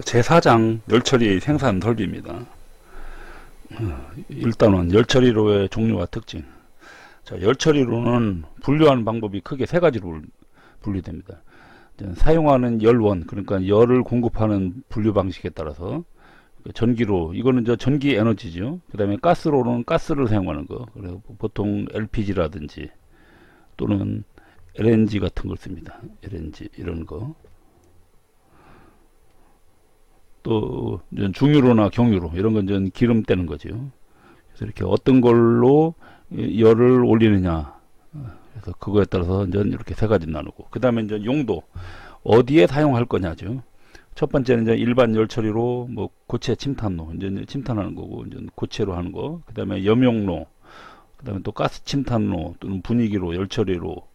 제4장 열처리 생산 설비입니다. 일단은 열처리로의 종류와 특징. 자, 열처리로는 분류하는 방법이 크게 세 가지로 분류됩니다. 사용하는 열원, 그러니까 열을 공급하는 분류 방식에 따라서 전기로, 이거는 저 전기 에너지죠. 그 다음에 가스로는 가스를 사용하는 거. 그래서 보통 LPG라든지 또는 LNG 같은 걸 씁니다. LNG 이런 거. 또 중유로나 경유로 이런 건 전 기름 떼는 거죠. 그래서 이렇게 어떤 걸로 열을 올리느냐, 그래서 그거에 따라서 이제 이렇게 세 가지 나누고, 그 다음에 이제 용도, 어디에 사용할 거냐죠. 첫 번째는 이제 일반 열 처리로, 뭐 고체 침탄로, 이제 침탄하는 거고, 이제 고체로 하는 거. 그 다음에 염용로, 그 다음에 또 가스 침탄로 또는 분위기로 열 처리로,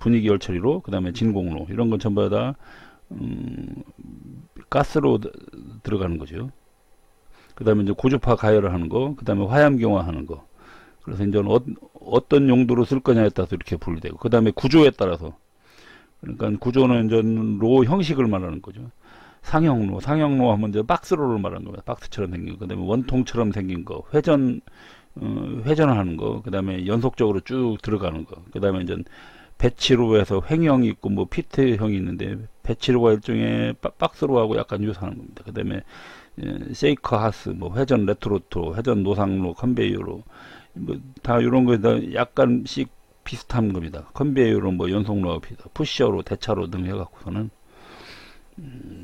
분위기 열 처리로, 그 다음에 진공로, 이런 건 전부 다 가스로 들어가는 거죠. 그 다음에 이제 고주파 가열을 하는 거, 그 다음에 화염경화 하는 거. 그래서 이제 어떤 용도로 쓸 거냐에 따라서 이렇게 분류되고, 그 다음에 구조에 따라서, 그러니까 구조는 이제 로 형식을 말하는 거죠. 상형로 하면 이제 박스로를 말하는 겁니다. 박스처럼 생긴 거, 그 다음에 원통처럼 생긴 거, 회전하는 거, 그 다음에 연속적으로 쭉 들어가는 거, 그 다음에 이제 배치로에서 횡형이 있고 뭐 피트형이 있는데, 배치로가 일종의 박스로하고 약간 유사한 겁니다. 그 다음에 세이커 하스, 뭐 회전 레트로토, 회전 노상로, 컨베이어로, 뭐 다 이런 거에 다 약간씩 비슷한 겁니다. 컨베이어로 뭐 연속로가 비슷하고, 푸셔로, 대차로 등 해갖고서는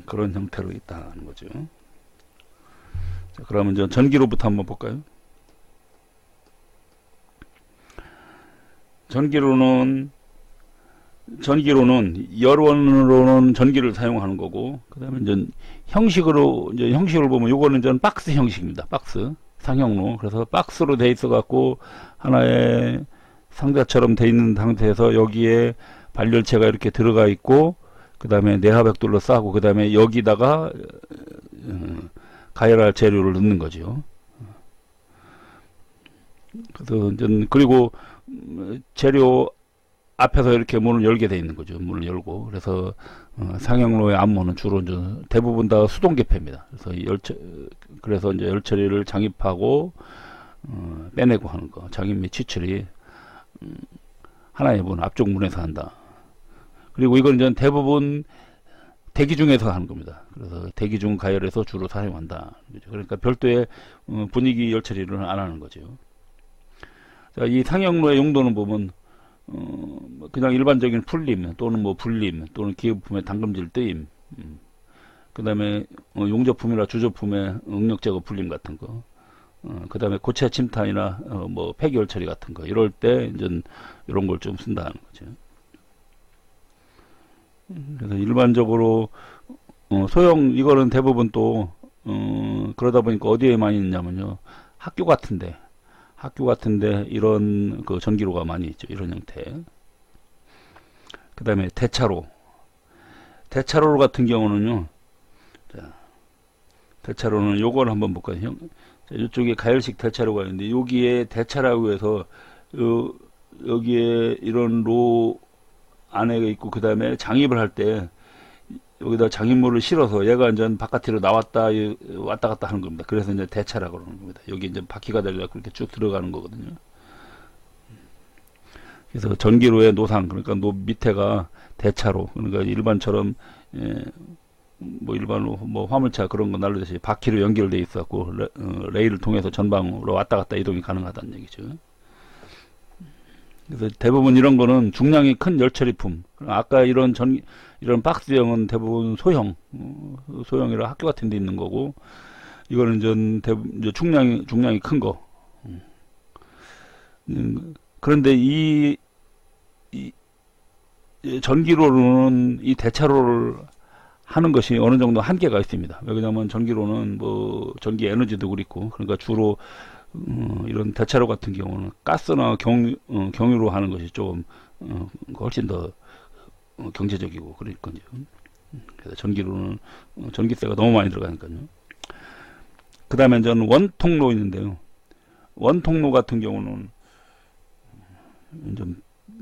그런 형태로 있다는 거죠. 자, 그러면 이제 전기로부터 한번 볼까요? 전기로는 열원으로는 전기를 사용하는 거고, 그 다음에 이제 형식을 보면 요거는 이제 박스 형식입니다. 박스 상형로. 그래서 박스로 돼 있어 갖고 하나의 상자처럼 돼 있는 상태에서 여기에 발열체가 이렇게 들어가 있고, 그 다음에 내화벽돌로 싸고, 그 다음에 여기다가 가열할 재료를 넣는 거죠. 그래서 이제 그리고 재료 앞에서 이렇게 문을 열게 돼 있는 거죠. 문을 열고. 그래서 상형로의 앞문은 주로 이제 대부분 다 수동 개폐입니다. 그래서 이제 열처리를 장입하고 빼내고 하는 거, 장입 및 취처리 하나의 문, 앞쪽 문에서 한다. 그리고 이건 이제 대부분 대기 중에서 하는 겁니다. 그래서 대기 중 가열에서 주로 사용한다. 그러니까 별도의 분위기 열처리를 안 하는 거죠. 자, 이 상형로의 용도는 보면 그냥 일반적인 풀림 또는 뭐 불림 또는 기부품의 담금질 뜨임, 그 다음에 용접품이나 주접품의 응력 제거 불림 같은 거, 그 다음에 고체 침탄이나 뭐 폐기열 처리 같은 거, 이럴 때 이제 이런 걸 좀 쓴다는 거죠. 그래서 일반적으로 이거는 대부분 또 그러다 보니까 어디에 많이 있냐면요, 학교 같은데 이런 그 전기로가 많이 있죠. 이런 형태. 그 다음에 대차로 같은 경우는요, 자, 대차로는 요걸 한번 볼까요? 이쪽에 가열식 대차로가 있는데, 여기에 대차라고 해서 여기에 이런 로 안에 있고, 그 다음에 장입을 할 때 여기다 장입물을 실어서 얘가 이제 바깥으로 왔다 갔다 하는 겁니다. 그래서 이제 대차라고 그러는 겁니다. 여기 이제 바퀴가 달려 그렇게 쭉 들어가는 거거든요. 그래서 전기로의 노상, 그러니까 밑에가 대차로, 그러니까 일반처럼 뭐 일반으로 뭐 화물차 그런 거 날르듯이 바퀴로 연결돼 있었고, 레일을 통해서 전방으로 왔다 갔다 이동이 가능하다는 얘기죠. 그래서 대부분 이런 거는 중량이 큰 열처리품, 아까 이런 박스형은 대부분 소형이라 학교 같은 데 있는 거고, 이거는 이제 중량이 큰 거. 그런데 이 전기로는 이 대차로를 하는 것이 어느 정도 한계가 있습니다. 왜냐하면 전기로는 뭐 전기 에너지도 그렇고, 그러니까 주로 이런 대차로 같은 경우는 가스나 경유로 하는 것이 조금 훨씬 더 경제적이고 그러니까요. 그래서 전기로는 전기세가 너무 많이 들어가니까요. 그 다음에 저는 원통로 있는데요. 원통로 같은 경우는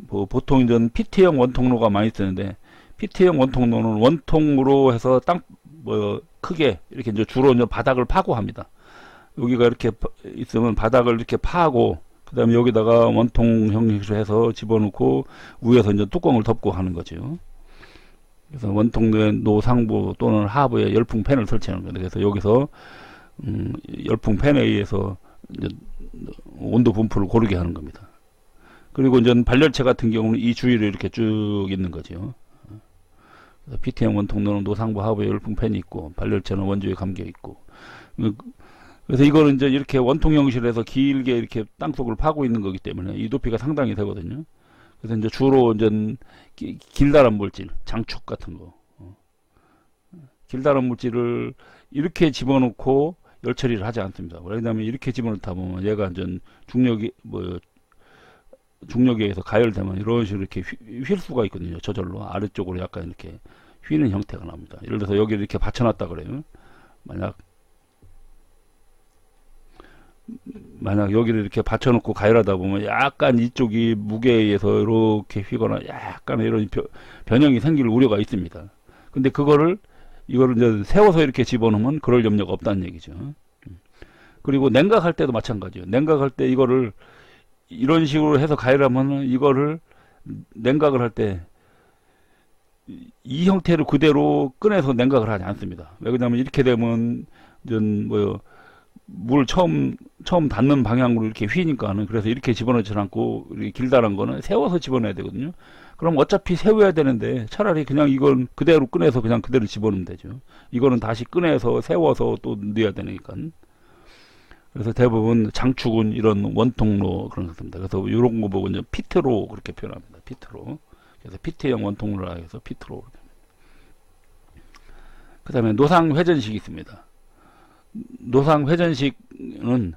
뭐 보통 이제 PT형 원통로가 많이 쓰는데, PT형 원통로는 원통으로 해서 뭐 크게 이렇게 이제 주로 이제 바닥을 파고 합니다. 여기가 이렇게 있으면 바닥을 이렇게 파고 그 다음에 여기다가 원통 형식으로 해서 집어넣고 위에서 이제 뚜껑을 덮고 하는 거죠. 그래서 원통의 노상부 또는 하부에 열풍팬을 설치하는 거예요. 그래서 여기서 열풍팬에 의해서 이제 온도 분포를 고르게 하는 겁니다. 그리고 이제 발열체 같은 경우는 이 주위로 이렇게 쭉 있는 거죠. PTM 원통로는 노상부 하부에 열풍팬이 있고 발열체는 원주에 감겨 있고. 그래서 이거는 이제 이렇게 원통 형식으로 해서 길게 이렇게 땅속을 파고 있는 거기 때문에 이 높이가 상당히 되거든요. 그래서 이제 주로 이제 길다란 물질, 장축 같은 거, 길다란 물질을 이렇게 집어넣고 열 처리를 하지 않습니다. 왜냐하면 이렇게 집어넣다 보면 얘가 이제 중력에 의해서 가열되면 이런 식으로 이렇게 휠 수가 있거든요. 저절로 아래쪽으로 약간 이렇게 휘는 형태가 납니다. 예를 들어서 여기를 이렇게 받쳐놨다 그래요. 만약 여기를 이렇게 받쳐놓고 가열하다 보면 약간 이쪽이 무게에 의해서 이렇게 휘거나 약간 이런 변형이 생길 우려가 있습니다. 근데 이거를 이제 세워서 이렇게 집어넣으면 그럴 염려가 없다는 얘기죠. 그리고 냉각할 때도 마찬가지예요. 냉각할 때 이거를 이런 식으로 해서 가열하면 이거를 냉각을 할 때 이 형태를 그대로 꺼내서 냉각을 하지 않습니다. 왜 그러냐면 이렇게 되면 물 처음 닿는 방향으로 이렇게 휘니까는 그래서 이렇게 집어넣지 않고 이렇게 길다란 거는 세워서 집어넣어야 되거든요. 그럼 어차피 세워야 되는데 차라리 그냥 이건 그대로 꺼내서 그냥 그대로 집어넣으면 되죠. 이거는 다시 꺼내서 세워서 또 넣어야 되니까. 그래서 대부분 장축은 이런 원통로 그런 것입니다. 그래서 이런 거 보고 이제 피트로 그렇게 표현합니다. 피트로. 그래서 피트형 원통로라 해서 피트로. 그 다음에 노상 회전식이 있습니다. 노상 회전식은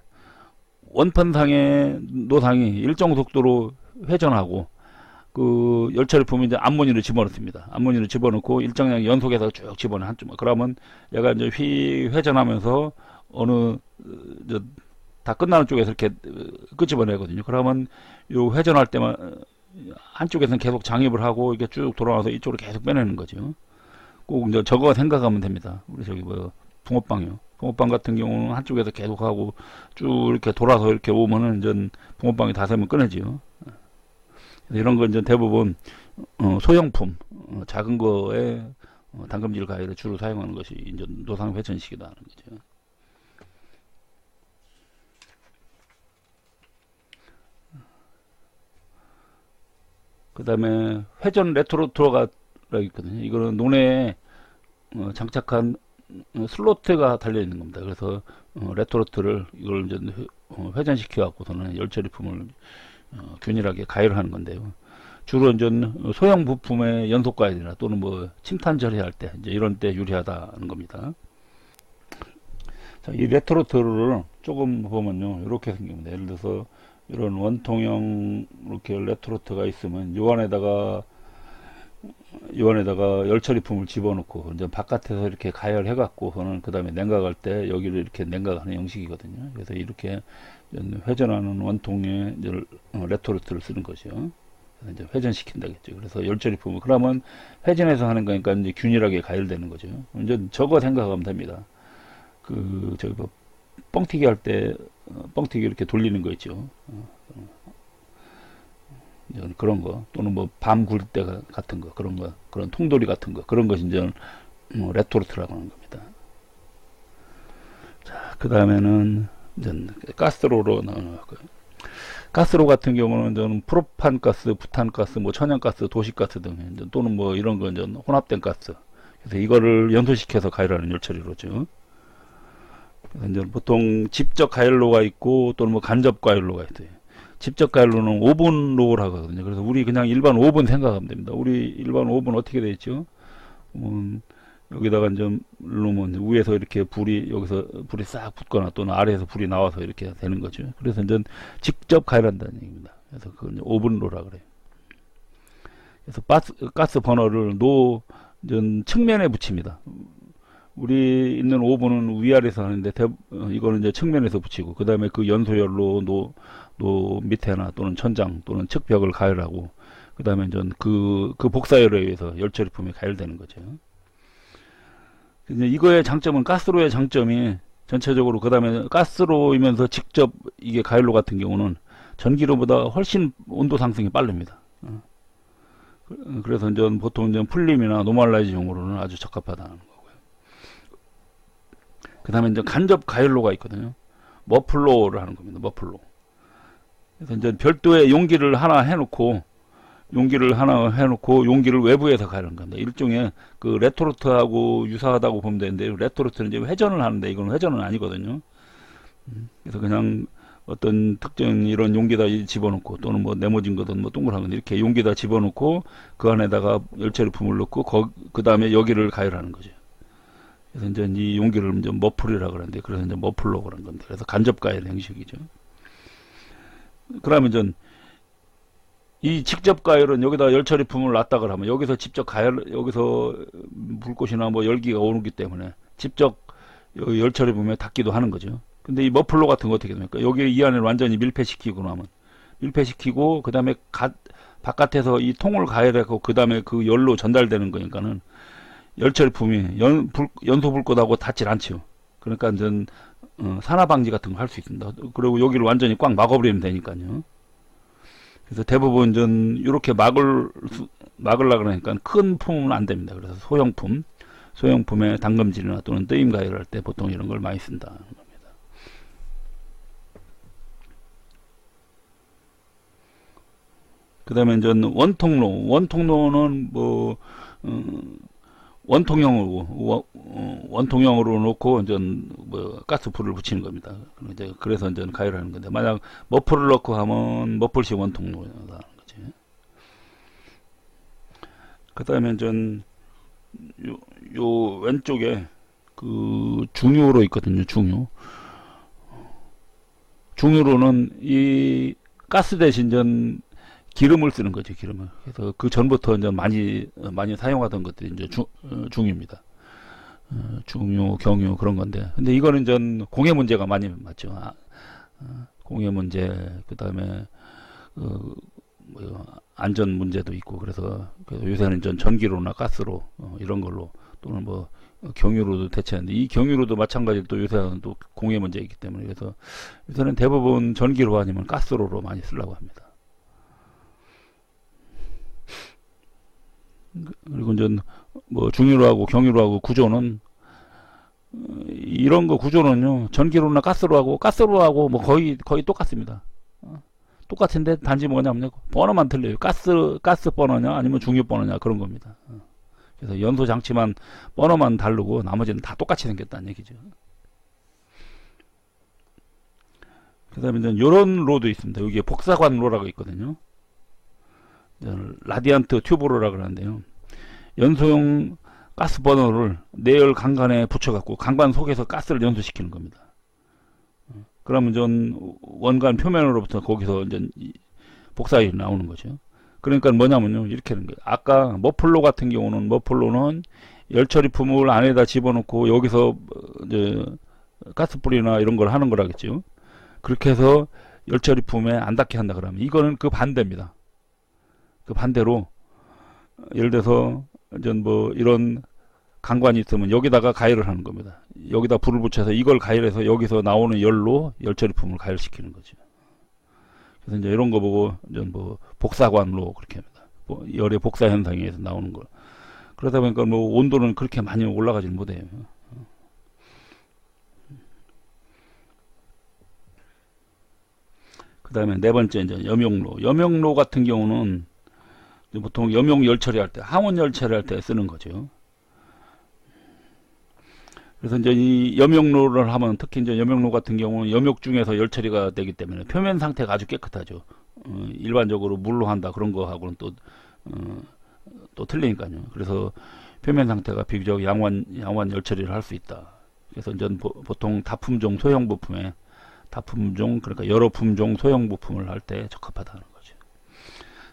원판상의 노상이 일정 속도로 회전하고 그 열처리품이 이제 암모니를 집어넣습니다. 암모니를 집어넣고 일정량 연속해서 쭉 집어넣어 한쪽. 그러면 얘가 이제 회전하면서 어느 다 끝나는 쪽에서 이렇게 끄집어내거든요. 그러면 요 회전할 때만 한쪽에서는 계속 장입을 하고 이게 쭉 돌아와서 이쪽으로 계속 빼내는 거죠. 꼭 이제 저거 생각하면 됩니다. 우리 저기 붕어빵이요. 붕어빵 같은 경우는 한쪽에서 계속 하고 쭉 이렇게 돌아서 이렇게 오면은 이제 붕어빵이 다 세면 꺼내지요. 이런 건 이제 대부분 소형품, 작은 거에 당금질 가위를 주로 사용하는 것이 이제 노상 회전식이다 하는 거죠. 그 다음에 회전 레트로터가 있거든요. 이거는 논에 장착한 슬로트가 달려 있는 겁니다. 그래서 레트로트를 이걸 이제 회전시켜 갖고서는 열처리품을 균일하게 가열하는 건데요. 주로 이제 소형 부품의 연속 가열이나 또는 침탄 처리할 때 이제 이런 때 유리하다는 겁니다. 자, 이 레트로트를 조금 보면요, 이렇게 생깁니다. 예를 들어서 이런 원통형 이렇게 레트로트가 있으면 요 안에다가 열처리품을 집어넣고 이제 바깥에서 이렇게 가열해 갖고서는 그 다음에 냉각할 때 여기를 이렇게 냉각하는 형식이거든요. 그래서 이렇게 회전하는 원통의 레트로트를 쓰는 거죠. 이제 회전시킨다겠죠. 그래서 열처리품을 그러면 회전해서 하는 거니까 이제 균일하게 가열되는 거죠. 이제 저거 생각하면 됩니다. 저기 뻥튀기 할 때 뻥튀기 이렇게 돌리는 거 있죠. 그런 거 또는 밤 굴 때 같은 거 그런 통돌이 같은 거 그런 것이 이제 레토르트라고 하는 겁니다. 자, 그 다음에는 이제 가스로로 나오고요. 가스로 같은 경우는 저는 프로판 가스, 부탄 가스, 천연가스, 도시가스 등 또는 이런 거 이제 혼합된 가스. 그래서 이거를 연소시켜서 가열하는 열처리로죠. 이제 보통 직접 가열로가 있고 또는 간접 가열로가 있어요. 직접 가열로는 오븐로를 하거든요. 그래서 우리 그냥 일반 오븐 생각하면 됩니다. 우리 일반 오븐 어떻게 되어 있죠? 여기다가 이제 누르면 위에서 이렇게 여기서 불이 싹 붙거나 또는 아래에서 불이 나와서 이렇게 되는 거죠. 그래서 이제 직접 가열한다는 얘기입니다. 그래서 그건 오븐로라 그래요. 그래서 가스 버너를 측면에 붙입니다. 우리 있는 오븐은 위아래에서 하는데 이거는 이제 측면에서 붙이고 그 다음에 그 연소열로 밑에나 또는 천장 또는 측벽을 가열하고 그 다음에 이제 그 복사열에 의해서 열처리품이 가열되는 거죠. 근데 이거의 장점은 가스로의 장점이 전체적으로 그 다음에 가스로이면서 직접 이게 가열로 같은 경우는 전기로보다 훨씬 온도 상승이 빠릅니다. 그래서 이제 보통 이제 풀림이나 노멀라이즈용으로는 아주 적합하다는 거고요. 그 다음에 이제 간접 가열로가 있거든요. 머플로를 하는 겁니다. 머플로. 그래서 이제 별도의 용기를 하나 해놓고 용기를 외부에서 가열하는 겁니다. 일종의 그 레토르트하고 유사하다고 보면 되는데, 레토르트는 이제 회전을 하는데 이건 회전은 아니거든요. 그래서 그냥 어떤 특정 이런 용기다 집어넣고, 또는 뭐 네모진 거든 뭐 동그란 건 이렇게 용기다 집어넣고 그 안에다가 열처리품을 넣고 그 다음에 여기를 가열하는 거죠. 그래서 이제 이 용기를 이제 머플이라고 그러는데, 그래서 이제 머플로 그런 건데, 그래서 간접 가열 형식이죠. 그러면 전 이 직접 가열은 여기다 열처리품을 놨다고 하면 여기서 직접 여기서 불꽃이나 뭐 열기가 오르기 때문에 직접 열처리품에 닿기도 하는 거죠. 근데 이 머플러 같은 거 어떻게 됩니까? 여기 이 안을 완전히 밀폐시키고 나면 밀폐시키고 그 다음에 바깥에서 이 통을 가열하고 그 다음에 그 열로 전달되는 거니까는 열처리품이 연소 불꽃하고 닿질 않죠. 그러니까 이제 산화 방지 같은 거 할 수 있습니다. 그리고 여기를 완전히 꽉 막아버리면 되니까요. 그래서 대부분 전 이렇게 막으려 그러니까 큰 품은 안 됩니다. 그래서 소형품에 담금질이나 또는 뜨임 가열할 때 보통 이런 걸 많이 쓴다는 겁니다. 그 다음에 이제 원통로는 뭐 원통형으로 놓고 이제 뭐 가스 불을 붙이는 겁니다. 그래서 이제 가열하는 건데, 만약 머플을 넣고 하면 머플식 원통로라는 거지. 그 다음에 이제 요 왼쪽에 그 중유로 있거든요. 중유로는 이 가스 대신 전 기름을 쓰는 거죠. 기름을. 그래서 그 전부터 이제 많이 사용하던 것들이 이제 중유입니다. 중유, 경유 그런 건데, 근데 이거는 전 공해 문제가 많이 맞죠. 공해 문제, 그 다음에 뭐 안전 문제도 있고, 그래서 요새는 전 전기로나 가스로 이런 걸로, 또는 뭐 경유로도 대체하는데, 이 경유로도 마찬가지로 또 요새는 또 공해 문제가 있기 때문에, 그래서 요새는 대부분 전기로 아니면 가스로로 많이 쓰려고 합니다. 그리고 이제 뭐 중유로하고 경유로하고 구조는 이런 거 구조는요, 전기로나 가스로하고 뭐 거의 똑같습니다. 똑같은데 단지 뭐냐면 버너만 틀려요. 가스 버너냐 아니면 중유 버너냐 그런 겁니다. 그래서 연소 장치만 버너만 다르고 나머지는 다 똑같이 생겼다는 얘기죠. 그 다음에 이제 요런 로도 있습니다. 여기에 복사관 로라고 있거든요. 라디안트 튜브로라고 하는데요. 연소용 가스 버너를 내열 강관에 붙여갖고 강관 속에서 가스를 연소시키는 겁니다. 그러면 전 원관 표면으로부터 거기서 이제 복사율이 나오는 거죠. 그러니까 뭐냐면요, 이렇게 하는 거예요. 아까 머플로 같은 경우는 열처리품을 안에다 집어넣고 여기서 이제 가스불이나 이런 걸 하는 거라겠죠. 그렇게 해서 열처리품에 안 닿게 한다 그러면, 이거는 그 반대입니다. 그 반대로 예를 들어서 이제 뭐 이런 강관이 있으면 여기다가 가열을 하는 겁니다. 여기다 불을 붙여서 이걸 가열해서 여기서 나오는 열로 열처리품을 가열시키는 거죠. 그래서 이제 이런 거 보고 이제 뭐 복사관로 그렇게 합니다. 열의 복사 현상에서 나오는 걸. 그러다 보니까 뭐 온도는 그렇게 많이 올라가지는 못해요. 그 다음에 네 번째 이제 염용로 같은 경우는 보통 염용 열처리할 때, 항원 열처리할 때 쓰는 거죠. 그래서 이제 이 염용로를 하면, 특히 이제 염용로 같은 경우는 염욕 중에서 열처리가 되기 때문에 표면 상태가 아주 깨끗하죠. 일반적으로 물로 한다 그런 거하고는 또 틀리니까요. 그래서 표면 상태가 비교적 양호한 열처리를 할 수 있다. 그래서 이제 보통 다품종 소형 부품에 그러니까 여러 품종 소형 부품을 할 때 적합하다는 거죠.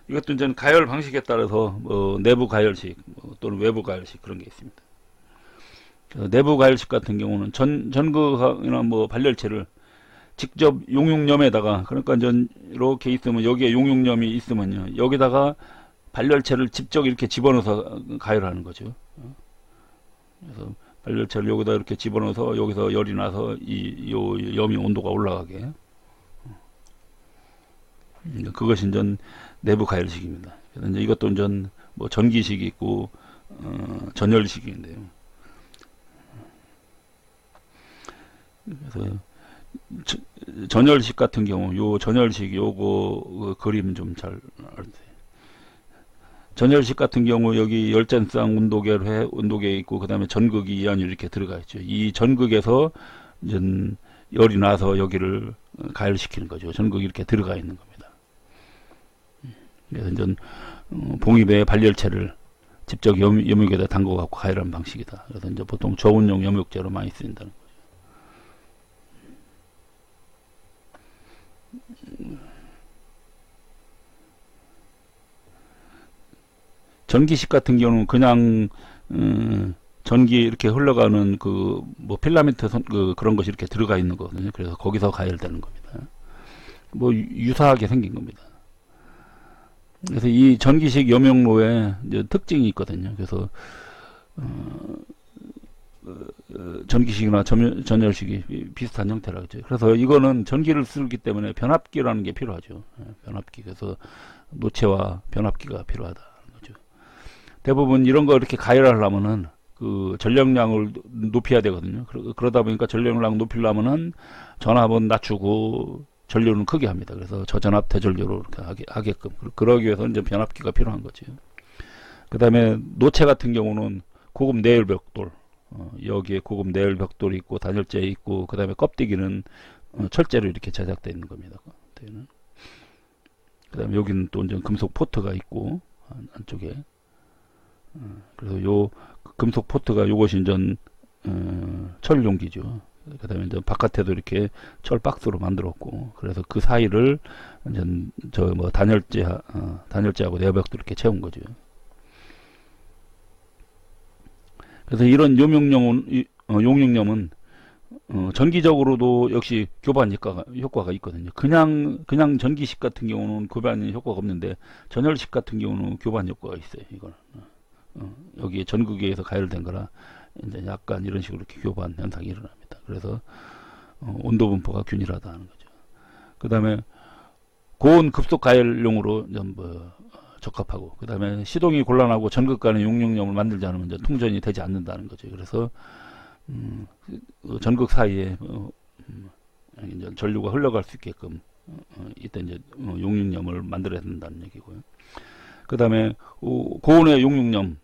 이것도 이제 가열 방식에 따라서 내부 가열식 또는 외부 가열식 그런 게 있습니다. 내부 가열식 같은 경우는 전극이나 뭐 발열체를 직접 용융염에다가, 그러니까 이제 이렇게 있으면 여기에 용융염이 있으면요, 여기다가 발열체를 직접 이렇게 집어넣어서 가열하는 거죠. 그래서 발열체를 여기다 이렇게 집어넣어서 여기서 열이 나서 요 염이 온도가 올라가게. 그것이 이제 내부 가열식입니다. 그래서 이제 이것도 이제 뭐 전기식이 있고 전열식인데요. 그래서 전열식 같은 경우 요 전열식 요거 그림 좀 잘 알세요. 전열식 같은 경우 여기 열전상 온도계 있고 그다음에 전극이 이 안에 이렇게 들어가 있죠. 이 전극에서 이제 열이 나서 여기를 가열시키는 거죠. 전극이 이렇게 들어가 있는 겁니다. 그래서 이제 봉입의 발열체를 직접 염육에다 담궈 갖고 가열하는 방식이다. 그래서 이제 보통 저온용 염육제로 많이 쓰인다는 거죠. 전기식 같은 경우는 그냥 전기 이렇게 흘러가는 그 뭐 필라멘트 그런 것이 이렇게 들어가 있는 거거든요. 그래서 거기서 가열되는 겁니다. 뭐 유사하게 생긴 겁니다. 그래서 이 전기식 염용로에 이제 특징이 있거든요. 그래서 전기식이나 전열식이 비슷한 형태라죠. 그래서 이거는 전기를 쓰기 때문에 변압기라는 게 필요하죠. 변압기. 그래서 노체와 변압기가 필요하다. 대부분 이런 거 이렇게 가열하려면은 그 전력량을 높여야 되거든요. 그러다 보니까 전력량 높이려면은 전압은 낮추고 전류는 크게 합니다. 그래서 저전압 대전류로 이렇게 하게끔. 그러기 위해서 이제 변압기가 필요한 거죠. 그 다음에 노체 같은 경우는 고급 내열 벽돌, 여기에 고급 내열 벽돌이 있고 단열재 있고 그 다음에 껍데기는 철재로 이렇게 제작되어 있는 겁니다. 그 다음에 여기는 또 이제 금속 포트가 있고 안쪽에. 그래서 요 금속 포트가 요것이 이제 철 용기죠. 그 다음에 이제 바깥에도 이렇게 철 박스로 만들었고, 그래서 그 사이를 이제 저 뭐 단열재하고 내벽도 이렇게 채운 거죠. 그래서 이런 용융염은 전기적으로도 역시 교반 효과가 있거든요. 그냥 전기식 같은 경우는 교반 효과가 없는데 전열식 같은 경우는 교반 효과가 있어요. 이거는 여기에 전극에 의해서 가열된 거라 이제 약간 이런 식으로 이렇게 교반 현상이 일어납니다. 그래서 온도 분포가 균일하다는 거죠. 그 다음에 고온 급속 가열용으로 뭐 적합하고, 그 다음에 시동이 곤란하고 전극 간의 용융염을 만들지 않으면 이제 통전이 되지 않는다는 거죠. 그래서 전극 사이에 이제 전류가 흘러갈 수 있게끔 이때 이제 용융염을 만들어야 된다는 얘기고요. 그 다음에 고온의 용융염,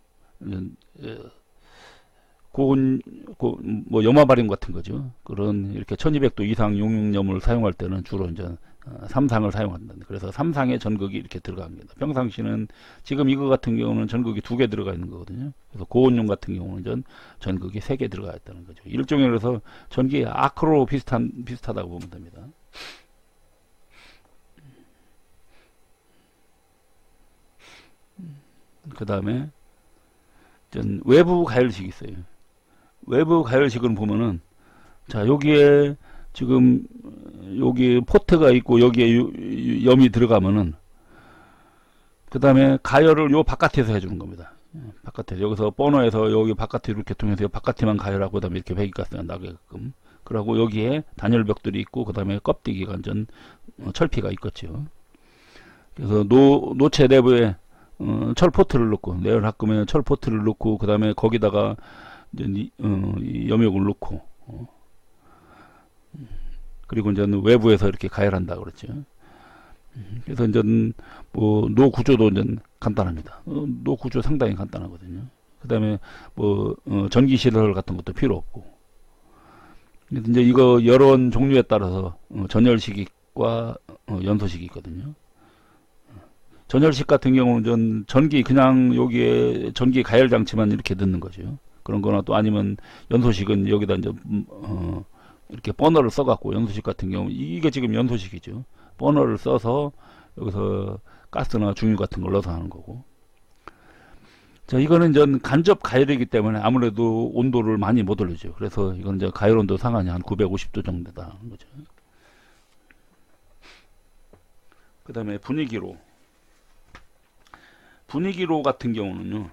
뭐 염화바림 같은 거죠. 그런 이렇게 1200도 이상 용융염을 사용할 때는 주로 이제 3상을 사용한다. 그래서 3상의 전극이 이렇게 들어갑니다. 평상시는 지금 이거 같은 경우는 전극이 2개 들어가 있는 거거든요. 그래서 고온용 같은 경우는 전극이 3개 들어가 있다는 거죠. 일종의 그래서 전기 아크로 비슷하다고 보면 됩니다. 그 다음에 외부 가열식이 있어요. 외부 가열식은 보면은, 자, 여기에 지금 여기 포트가 있고 여기에 염이 들어가면은 그 다음에 가열을 요 바깥에서 해주는 겁니다. 바깥에서, 여기서 버너에서 여기 바깥에 이렇게 통해서 바깥에만 가열하고, 그 다음에 이렇게 배기가스가 나게끔. 그리고 여기에 단열벽들이 있고, 그 다음에 껍데기가 완전 철피가 있겠죠. 그래서 노체 내부에 철 포트를 넣고, 내열 합금에 철 포트를 넣고, 그 다음에 거기다가 이제 이 염욕을 넣고, 그리고 이제 외부에서 이렇게 가열한다 그랬죠. 그래서 이제 뭐 노 구조도 이제 간단합니다. 노 구조 상당히 간단하거든요. 그 다음에 뭐 전기 시설 같은 것도 필요 없고. 이제 이거 여러 종류에 따라서 전열식과 연소식이 있거든요. 전열식 같은 경우는 전기 그냥 여기에 전기 가열 장치만 이렇게 넣는 거죠. 그런 거나 또 아니면 연소식은 여기다 이제 이렇게 버너를 써갖고, 연소식 같은 경우 이게 지금 연소식이죠. 버너를 써서 여기서 가스나 중유 같은 걸 넣어서 하는 거고. 자, 이거는 이제 간접 가열이기 때문에 아무래도 온도를 많이 못 올리죠. 그래서 이건 이제 가열 온도 상한이 한 950도 정도다 하는 거죠. 그 다음에 분위기로 같은 경우는요,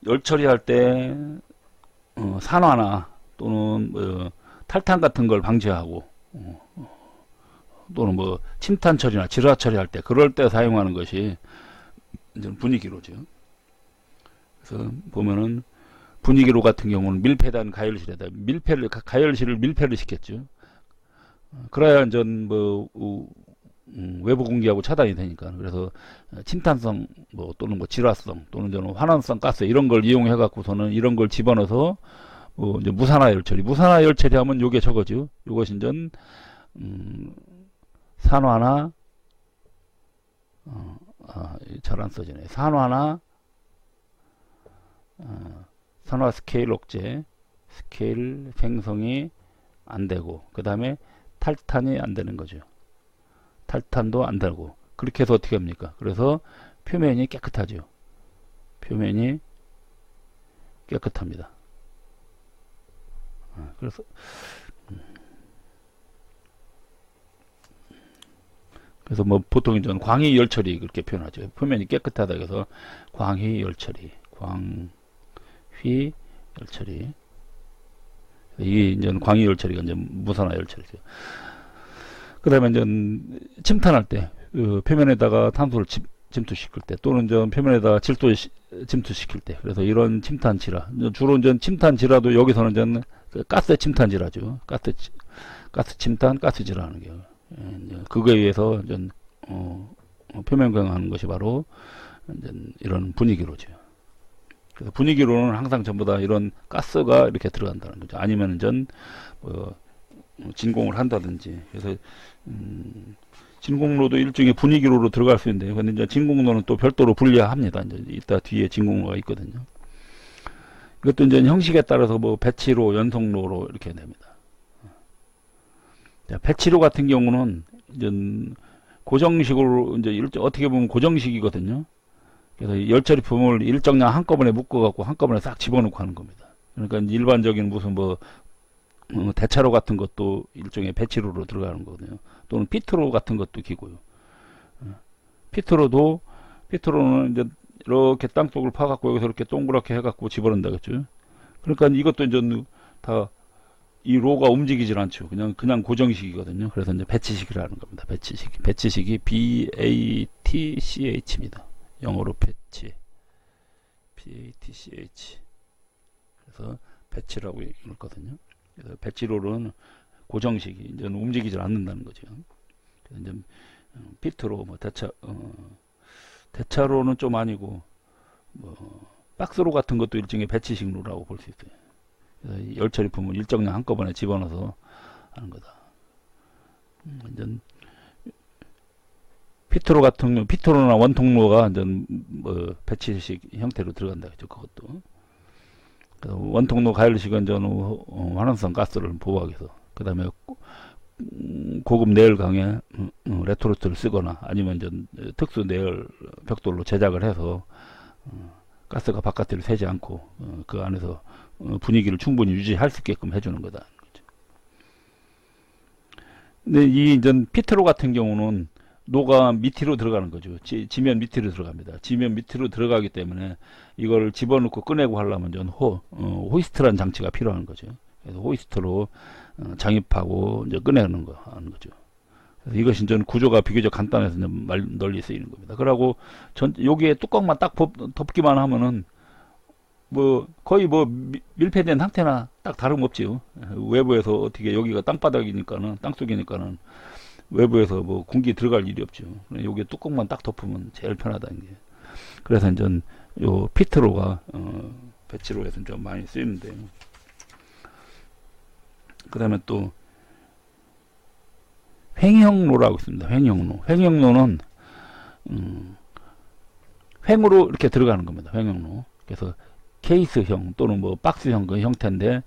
열 처리할 때 산화나 또는 탈탄 같은 걸 방지하고 또는 뭐 침탄 처리나 질화 처리할 때 그럴 때 사용하는 것이 이제 분위기로죠. 그래서 보면은 분위기로 같은 경우는 밀폐된 가열실에다 가열실을 밀폐를 시켰죠. 그래야 이제 뭐 외부 공기하고 차단이 되니까. 그래서 침탄성 뭐 또는 뭐 질화성 또는 저는 환원성 가스 이런 걸 이용해 갖고서는 이런 걸 집어넣어서 이제 무산화 열 처리하면 요게 저거죠. 요것이 이제 산화나 잘 안 써지네. 산화 스케일 억제, 스케일 생성이 안 되고, 그 다음에 탈탄이 안 되는 거죠. 탈탄도 안 되고, 그렇게 해서 어떻게 합니까? 그래서 표면이 깨끗하죠. 표면이 깨끗합니다. 그래서 뭐 보통 이제 광희 열처리 그렇게 표현하죠. 표면이 깨끗하다 그래서 광희 열처리, 광휘 열처리. 이게 이제 광희 열처리가 이제 무산화 열처리죠. 그다음에 이제 침탄할 때 표면에다가 탄소를 침투시킬 때 또는 이제 표면에다가 질소 침투시킬 때 그래서 이런 침탄 질화 주로 이제 침탄 질화도 여기서는 이제 가스 침탄 질화죠. 가스 침탄 가스 질화하는 게 그거에 의해서 이제 표면 강화하는 것이 바로 이제 이런 분위기로죠. 그래서 분위기로는 항상 전부 다 이런 가스가 이렇게 들어간다는 거죠. 아니면 전 진공을 한다든지. 그래서 진공로도 일종의 분위기로로 들어갈 수 있는데, 근데 이제 진공로는 또 별도로 분리합니다. 이제 이따 뒤에 진공로가 있거든요. 이것도 이제 형식에 따라서 뭐 배치로, 연속로로 이렇게 됩니다. 자, 배치로 같은 경우는 이제 고정식으로 이제 어떻게 보면 고정식이거든요. 그래서 열처리품을 일정량 한꺼번에 묶어갖고 한꺼번에 싹 집어넣고 하는 겁니다. 그러니까 일반적인 무슨 뭐 대차로 같은 것도 일종의 배치로로 들어가는 거거든요. 또는 피트로 같은 것도 기고요. 피트로는 이제 이렇게 땅속을 파갖고 여기서 이렇게 동그랗게 해갖고 집어넣는다 그랬죠. 그러니까 이것도 이제 다 이 로가 움직이질 않죠. 그냥 고정식이거든요. 그래서 이제 배치식이라는 겁니다. 배치식이 BATCH입니다. 영어로 배치. BATCH. 그래서 배치라고 읽거든요. 그래서 배치로는 고정식이 이제 움직이질 않는다는 거죠. 그래서 이제 피트로 뭐 대차로는 좀 아니고 뭐 박스로 같은 것도 일종의 배치식로라고 볼 수 있어요. 그래서 열처리품을 일정량 한꺼번에 집어넣어서 하는 거다. 이제 피트로나 원통로가 이제 뭐 배치식 형태로 들어간다 그죠. 그것도. 원통로 가열식은 저는 환원성 가스를 보호하기 위해서, 그 다음에 고급 내열강에 레토르트를 쓰거나 아니면 이제 특수 내열 벽돌로 제작을 해서 가스가 바깥으로 새지 않고 그 안에서 분위기를 충분히 유지할 수 있게끔 해주는 거다. 근데 이 이제 피트로 같은 경우는 노가 밑으로 들어가는 거죠. 지면 밑으로 들어갑니다. 지면 밑으로 들어가기 때문에 이걸 집어넣고 꺼내고 하려면 전 호이스트라는 장치가 필요한 거죠. 그래서 호이스트로 장입하고 이제 꺼내는 거 하는 거죠. 그래서 이것이 이제 구조가 비교적 간단해서 이제 널리 쓰이는 겁니다. 그러고 여기에 뚜껑만 딱 덮기만 하면은 뭐 거의 뭐 밀폐된 상태나 딱 다름없지요. 외부에서 어떻게 여기가 땅바닥이니까는 땅속이니까는 외부에서 뭐 공기 들어갈 일이 없죠. 여기에 뚜껑만 딱 덮으면 제일 편하다는 게. 그래서 이제 요 피트로가 배치로에서 좀 많이 쓰이는데, 그 다음에 또 횡형로라고 있습니다. 횡형로는 횡으로 이렇게 들어가는 겁니다. 횡형로. 그래서 케이스형 또는 뭐 박스형 그 형태인데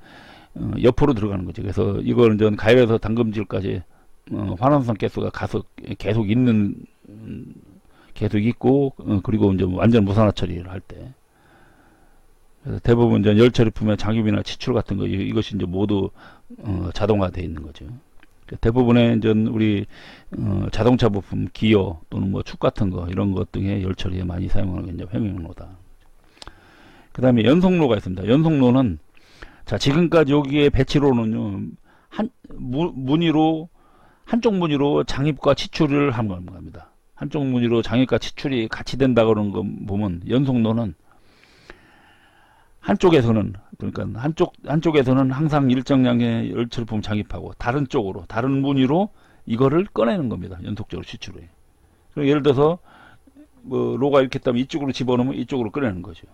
옆으로 들어가는 거죠. 그래서 이거는 전 가열에서 담금질까지 환원성 가스가 계속 있고 그리고 이제 완전 무산화 처리를 할 때, 그래서 대부분 이제 열처리품의 장입이나 치출 같은 거 이것이 이제 모두 자동화되어 있는 거죠. 대부분의 이제 우리 자동차 부품 기어 또는 뭐 축 같은 거 이런 것 등의 열처리에 많이 사용하는 게 이제 횡형로다. 그 다음에 연속로가 있습니다. 연속로는 자, 지금까지 여기에 배치로는요, 무늬로 한쪽 무늬로 장입과 치출을 하는 겁니다. 한쪽 무늬로 장입과 치출이 같이 된다 그러는 거 보면, 연속로는 한쪽에서는, 그러니까 한쪽에서는 항상 일정량의 열철품 장입하고 다른 쪽으로, 다른 무늬로 이거를 꺼내는 겁니다. 연속적으로 치출해. 예를 들어서 뭐 로가 이렇게 있다면 이쪽으로 집어넣으면 이쪽으로 꺼내는 거죠.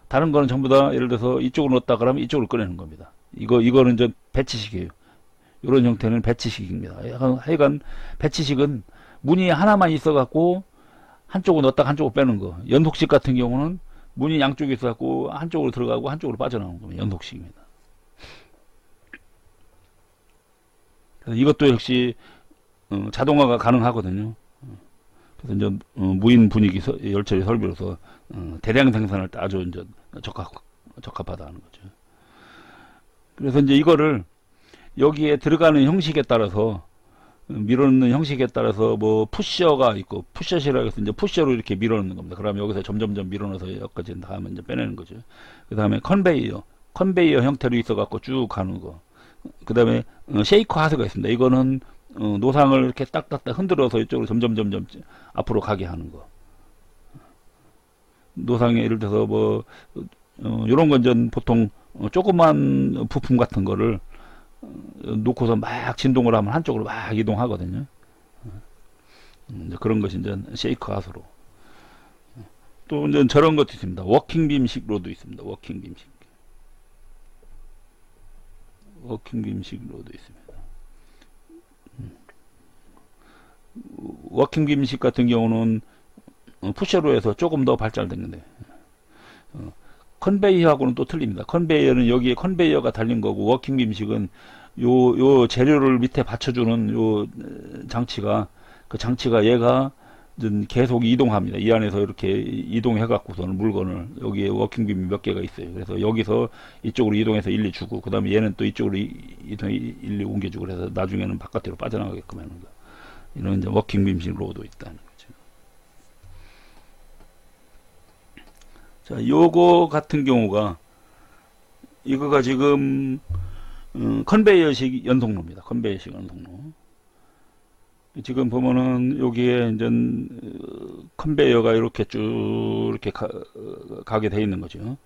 다른 거는 전부 다 예를 들어서 이쪽으로 넣었다 그러면 이쪽으로 꺼내는 겁니다. 이거는 이제 배치식이에요. 이런 형태는 배치식입니다. 하여간 배치식은 무늬 하나만 있어 갖고 한쪽으로 넣었다가 한쪽으로 빼는 거. 연속식 같은 경우는 무늬 양쪽에 있어 갖고 한쪽으로 들어가고 한쪽으로 빠져나오는 겁니다. 연속식입니다. 그래서 이것도 역시 자동화가 가능하거든요. 그래서 이제 무인 분위기 열처리 설비로서 대량 생산을 아주 이제 적합하다는 거죠. 그래서 이제 이거를 여기에 들어가는 형식에 따라서, 밀어넣는 형식에 따라서 뭐 푸셔가 있고, 푸셔시라고 해서 이제 푸셔로 이렇게 밀어넣는 겁니다. 그러면 여기서 점점점 밀어넣어서 여기까지 다음에 이제 빼내는 거죠. 그 다음에 컨베이어 형태로 있어 갖고 쭉 가는 거. 그 다음에 쉐이커 하스가 있습니다. 이거는 노상을 이렇게 딱딱딱 흔들어서 이쪽으로 점점점점 앞으로 가게 하는 거. 노상에 예를 들어서 뭐 이런 건 전 보통 조그만 부품 같은 거를 놓고서 막 진동을 하면 한쪽으로 막 이동하거든요. 이제 그런 것이 이제 쉐이커 하수로. 또 이제 저런 것도 있습니다. 워킹빔식로도 있습니다. 워킹빔식 로도 있습니다. 워킹빔식 같은 경우는 푸셔로에서 조금 더 발달됐는데, 컨베이어하고는 또 틀립니다. 컨베이어는 여기에 컨베이어가 달린 거고, 워킹빔식은 요 재료를 밑에 받쳐주는 요 장치가, 그 장치가 얘가 계속 이동합니다. 이 안에서 이렇게 이동해 갖고서는 물건을, 여기에 워킹빔이 몇 개가 있어요. 그래서 여기서 이쪽으로 이동해서 일리 주고, 그 다음에 얘는 또 이쪽으로 일리 옮겨주고, 그래서 나중에는 바깥으로 빠져나가게끔 하는 거. 이런 이제 워킹빔식 로도 있다는 거죠. 자, 요거 같은 경우가, 이거가 지금 컨베이어식 연속로입니다. 컨베이어식 연속로. 지금 보면은 여기에 이제 컨베이어가 이렇게 쭉 이렇게 가게 돼 있는 거죠.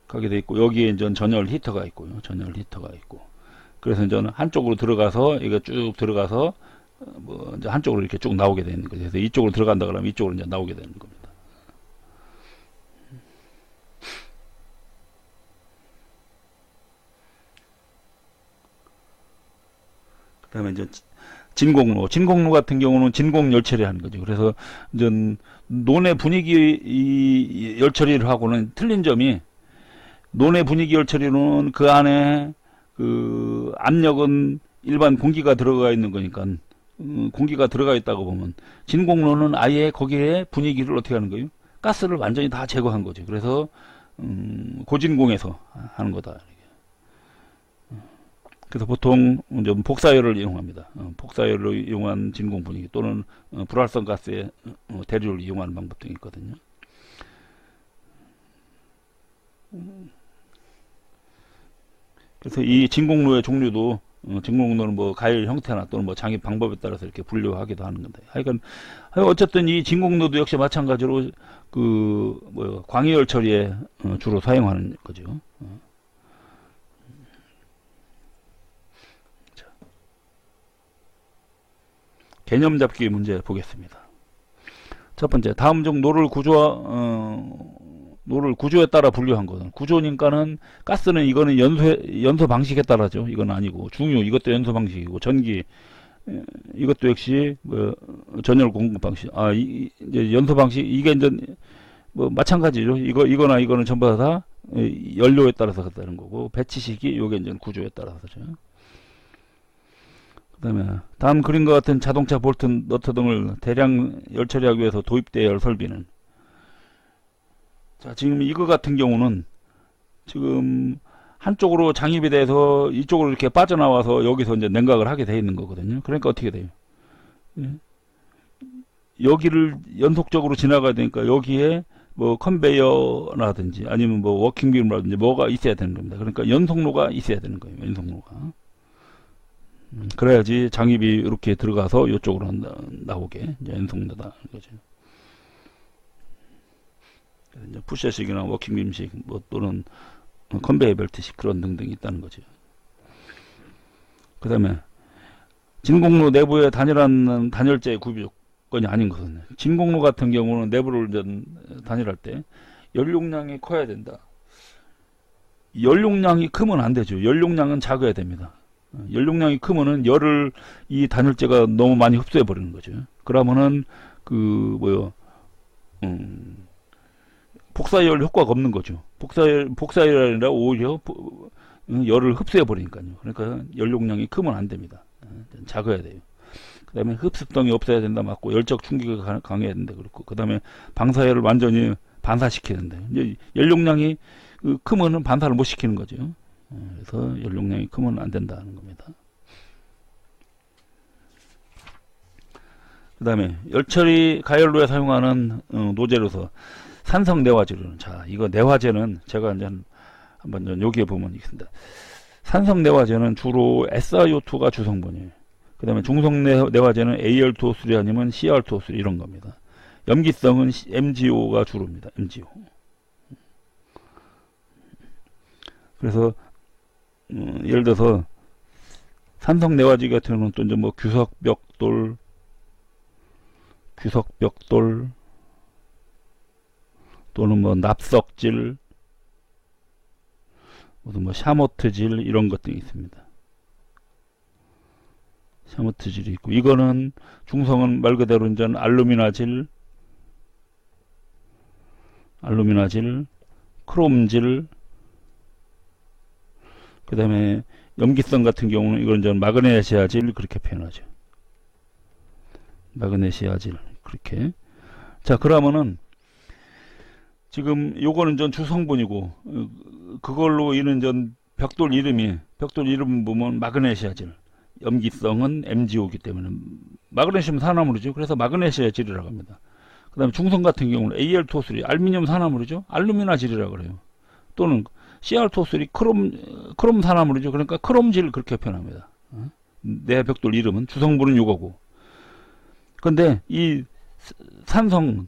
가게 돼 있고, 여기에 이제 전열 히터가 있고요. 전열 히터가 있고. 그래서 이제 한쪽으로 들어가서, 이거 쭉 들어가서 뭐 이제 한쪽으로 이렇게 쭉 나오게 되는 거죠. 그래서 이쪽으로 들어간다 그러면 이쪽으로 이제 나오게 되는 겁니다. 그 다음에 이제 진공로 같은 경우는 진공 열처리 하는 거죠. 그래서 이제 논의 분위기 열처리를 하고는 틀린 점이, 논의 분위기 열처리는 그 안에 그 압력은 일반 공기가 들어가 있는 거니까, 공기가 들어가 있다고 보면, 진공로는 아예 거기에 분위기를 어떻게 하는 거예요? 가스를 완전히 다 제거한 거죠. 그래서 고진공에서 하는 거다. 그래서 보통 좀 복사열을 이용합니다. 복사열로 이용한 진공 분위기, 또는 불활성 가스의 대류를 이용하는 방법 등이 있거든요. 그래서 이 진공로의 종류도, 진공로는 뭐 가열 형태나 또는 뭐 장입 방법에 따라서 이렇게 분류하기도 하는 건데, 하여간 어쨌든 이 진공로도 역시 마찬가지로 그 뭐 광해열 처리에 주로 사용하는 거죠. 자, 개념 잡기 문제 보겠습니다. 첫 번째, 다음 중 노를 구조에 따라 분류한 것은, 구조니까는 가스는 이거는 연소 방식에 따라죠. 이건 아니고, 중유 이것도 연소 방식이고, 전기 이것도 역시 뭐 전열 공급 방식. 이제 연소 방식, 이게 이제 뭐 마찬가지죠. 이거나 이거는 전부 다 연료에 따라서 그렇다는 거고, 배치식이 요게 이제 구조에 따라서죠. 그다음에 다음 그림과 같은 자동차 볼트, 너트 등을 대량 열처리하기 위해서 도입되어야 할 설비는, 자, 지금 이거 같은 경우는 지금 한쪽으로 장입이 돼서 이쪽으로 이렇게 빠져나와서 여기서 이제 냉각을 하게 돼 있는 거거든요. 그러니까 어떻게 돼요? 여기를 연속적으로 지나가야 되니까 여기에 뭐 컨베이어라든지 아니면 뭐 워킹빔이라든지 뭐가 있어야 되는 겁니다. 그러니까 연속로가 있어야 되는 거예요. 연속로가. 그래야지 장입이 이렇게 들어가서 이쪽으로 나오게 이제 연속로다 거죠. 이제 푸셔식이나 워킹빔식 뭐 또는 컨베이어 벨트식 그런 등등이 있다는 거죠. 그 다음에 진공로 내부의 단일한 단열재 구비 조건이 아닌 것은, 진공로 같은 경우는 내부를 단열할 때 연용량이 커야 된다. 연용량이 크면 안 되죠. 연용량은 작아야 됩니다. 연용량이 크면은 열을 이 단열재가 너무 많이 흡수해 버리는 거죠. 그러면은 복사열 효과가 없는 거죠. 복사열이 아니라 오히려 열을 흡수해 버리니까요. 그러니까 연용량이 크면 안 됩니다. 작아야 돼요. 그 다음에 흡습성이 없어야 된다 맞고, 열적 충격이 강해야 된다 그렇고, 그 다음에 방사열을 완전히 반사시켜야 된다. 이제 연용량이 크면은 반사를 못 시키는 거죠. 그래서 연용량이 크면 안 된다는 겁니다. 그 다음에 열처리 가열로에 사용하는 노즐로서 산성 내화제로는, 자, 이거 내화제는 제가 이제 한번 여기에 보면 있습니다. 산성 내화제는 주로 SiO2가 주성분이에요. 그 다음에 중성 내화제는 Al2O3 아니면 Cr2O3 이런 겁니다. 염기성은 MgO가 주로입니다. MgO. 그래서 예를 들어서 산성 내화제 같은 경우는 또 이제 뭐 규석벽돌 또는 뭐 납석질, 무슨 뭐 샤모트질 이런 것들이 있습니다. 샤모트질이 있고, 이거는 중성은 말 그대로 이제 알루미나질, 크롬질, 그 다음에 염기성 같은 경우는 이건 이제 마그네시아질 그렇게 표현하죠. 마그네시아질 그렇게. 자, 그러면은 지금 요거는 전 주성분이고, 그걸로 이는 전 벽돌 이름 보면 마그네시아질, 염기성은 MgO이기 때문에 마그네슘 산화물이죠. 그래서 마그네시아질이라고 합니다. 그 다음에 중성 같은 경우는 Al2O3 알루미늄 산화물이죠. 알루미나질이라고 그래요. 또는 Cr2O3 크롬 산화물이죠. 그러니까 크롬질 그렇게 표현합니다. 내 벽돌 이름은, 주성분은 요거고. 근데 이 산성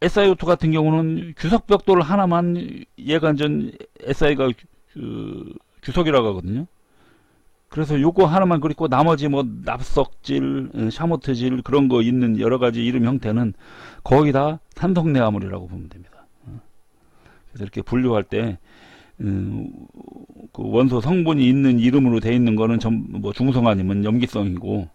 SiO2 같은 경우는 규석벽돌 하나만, 얘가 전 Si가 규석이라고 하거든요. 그래서 요거 하나만 그리고 나머지 뭐 납석질, 샤모트질 그런 거 있는 여러 가지 이름 형태는 거의 다 산성 내화물이라고 보면 됩니다. 그래서 이렇게 분류할 때 그 원소 성분이 있는 이름으로 돼 있는 거는 뭐 중성 아니면 염기성이고,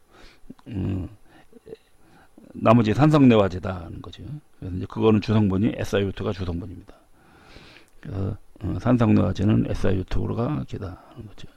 나머지 산성 내화제다는 거죠. 그래서 이제 그거는 주성분이 SiO2가 주성분입니다. 그래서 산성 내화제는 SiO2가 기다 하는 거죠.